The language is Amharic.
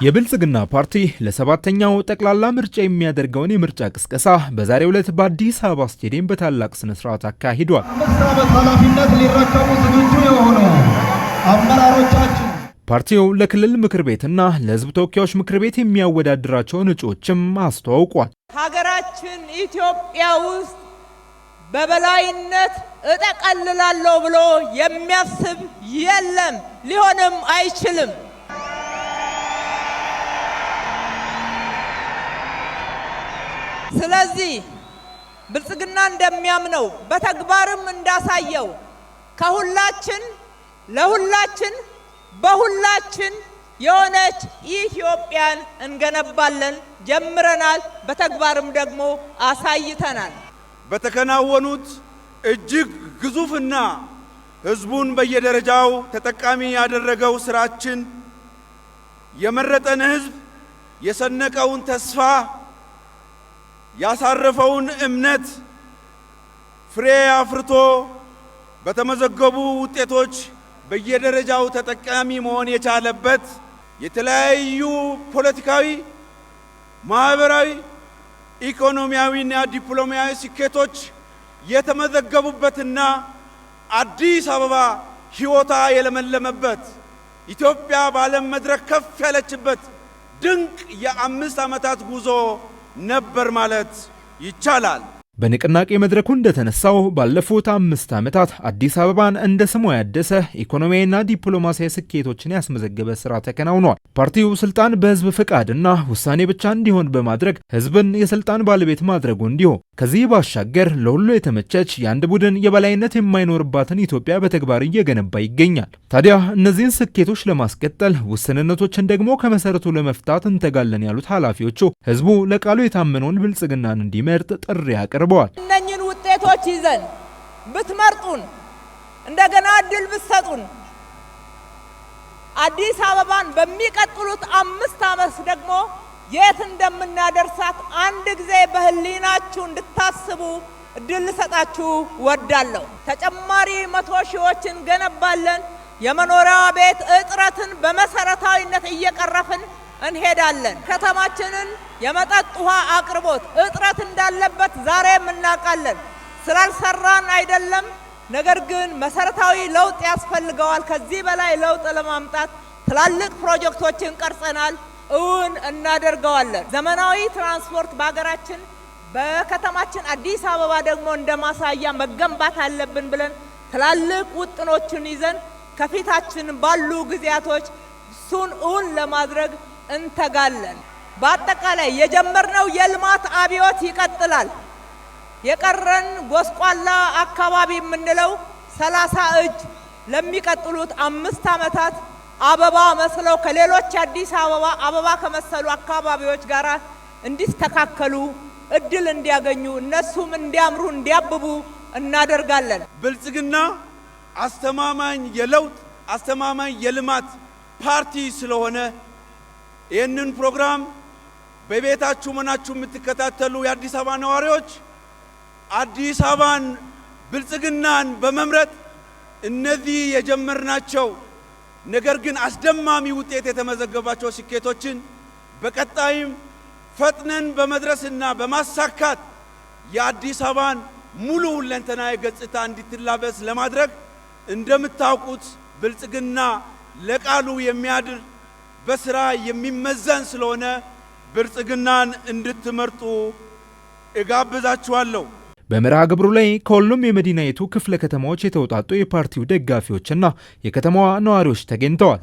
የብልጽግና ፓርቲ ለሰባተኛው ጠቅላላ ምርጫ የሚያደርገውን የምርጫ ቅስቀሳ በዛሬው ዕለት በአዲስ አበባ ስቴዲየም በታላቅ ስነ ስርዓት አካሂዷል። ኃላፊነት ሊረከቡ ዝግጁ የሆኑ አመራሮቻችን ፓርቲው ለክልል ምክር ቤትና ለሕዝብ ተወካዮች ምክር ቤት የሚያወዳድራቸውን እጩዎችም አስተዋውቋል። ሀገራችን ኢትዮጵያ ውስጥ በበላይነት እጠቀልላለሁ ብሎ የሚያስብ የለም፣ ሊሆንም አይችልም። ስለዚህ ብልጽግና እንደሚያምነው በተግባርም እንዳሳየው ከሁላችን ለሁላችን በሁላችን የሆነች ኢትዮጵያን እንገነባለን። ጀምረናል፣ በተግባርም ደግሞ አሳይተናል። በተከናወኑት እጅግ ግዙፍና ህዝቡን በየደረጃው ተጠቃሚ ያደረገው ስራችን የመረጠን ህዝብ የሰነቀውን ተስፋ ያሳረፈውን እምነት ፍሬ አፍርቶ በተመዘገቡ ውጤቶች በየደረጃው ተጠቃሚ መሆን የቻለበት የተለያዩ ፖለቲካዊ፣ ማህበራዊ፣ ኢኮኖሚያዊና ዲፕሎማሲያዊ ስኬቶች የተመዘገቡበትና አዲስ አበባ ህይወታ የለመለመበት ኢትዮጵያ በዓለም መድረክ ከፍ ያለችበት ድንቅ የ5 ዓመታት ጉዞ ነበር ማለት ይቻላል። በንቅናቄ መድረኩ እንደተነሳው ባለፉት 5 ዓመታት አዲስ አበባን እንደ ስሟ ያደሰ ኢኮኖሚያዊና ዲፕሎማሲያዊ ስኬቶችን ያስመዘገበ ስራ ተከናውኗል። ፓርቲው ስልጣን በህዝብ ፍቃድና ውሳኔ ብቻ እንዲሆን በማድረግ ህዝብን የስልጣን ባለቤት ማድረጉ እንዲሁ ከዚህ ባሻገር ለሁሉ የተመቸች የአንድ ቡድን የበላይነት የማይኖርባትን ኢትዮጵያ በተግባር እየገነባ ይገኛል። ታዲያ እነዚህን ስኬቶች ለማስቀጠል ውስንነቶችን ደግሞ ከመሰረቱ ለመፍታት እንተጋለን ያሉት ኃላፊዎቹ ህዝቡ ለቃሉ የታመነውን ብልጽግናን እንዲመርጥ ጥሪ አቅርበዋል። እነኝን ውጤቶች ይዘን ብትመርጡን፣ እንደገና እድል ብትሰጡን አዲስ አበባን በሚቀጥሉት 5 ዓመት ደግሞ የት እንደምናደርሳት አንድ ጊዜ በህሊናችሁ እንድታስቡ እድል ልሰጣችሁ ወዳለሁ። ተጨማሪ 100 ሺዎችን ገነባለን። የመኖሪያ ቤት እጥረትን በመሰረታዊነት እየቀረፍን እንሄዳለን። ከተማችንን የመጠጥ ውሃ አቅርቦት እጥረት እንዳለበት ዛሬም እናውቃለን። ስላልሰራን አይደለም፣ ነገር ግን መሰረታዊ ለውጥ ያስፈልገዋል። ከዚህ በላይ ለውጥ ለማምጣት ትላልቅ ፕሮጀክቶችን ቀርጸናል፣ እውን እናደርገዋለን። ዘመናዊ ትራንስፖርት በሀገራችን በከተማችን አዲስ አበባ ደግሞ እንደማሳያ መገንባት አለብን ብለን ትላልቅ ውጥኖችን ይዘን ከፊታችን ባሉ ጊዜያቶች እሱን እውን ለማድረግ እንተጋለን። በአጠቃላይ የጀመርነው የልማት አብዮት ይቀጥላል። የቀረን ጎስቋላ አካባቢ የምንለው 30 እጅ ለሚቀጥሉት 5 ዓመታት አበባ መስለው ከሌሎች አዲስ አበባ አበባ ከመሰሉ አካባቢዎች ጋር እንዲስተካከሉ እድል እንዲያገኙ እነሱም እንዲያምሩ እንዲያብቡ እናደርጋለን። ብልጽግና አስተማማኝ የለውጥ አስተማማኝ የልማት ፓርቲ ስለሆነ ይህንን ፕሮግራም በቤታችሁ ሆናችሁ የምትከታተሉ የአዲስ አበባ ነዋሪዎች አዲስ አበባን ብልጽግናን በመምረጥ እነዚህ የጀመርናቸው ነገር ግን አስደማሚ ውጤት የተመዘገባቸው ስኬቶችን በቀጣይም ፈጥነን በመድረስና በማሳካት የአዲስ አበባን ሙሉ ሁለንተናዊ ገጽታ እንድትላበስ ለማድረግ እንደምታውቁት ብልጽግና ለቃሉ የሚያድር በስራ የሚመዘን ስለሆነ ብልጽግናን እንድትመርጡ እጋብዛችኋለሁ። በመርሃ ግብሩ ላይ ከሁሉም የመዲናይቱ ክፍለ ከተማዎች የተውጣጡ የፓርቲው ደጋፊዎችና የከተማዋ ነዋሪዎች ተገኝተዋል።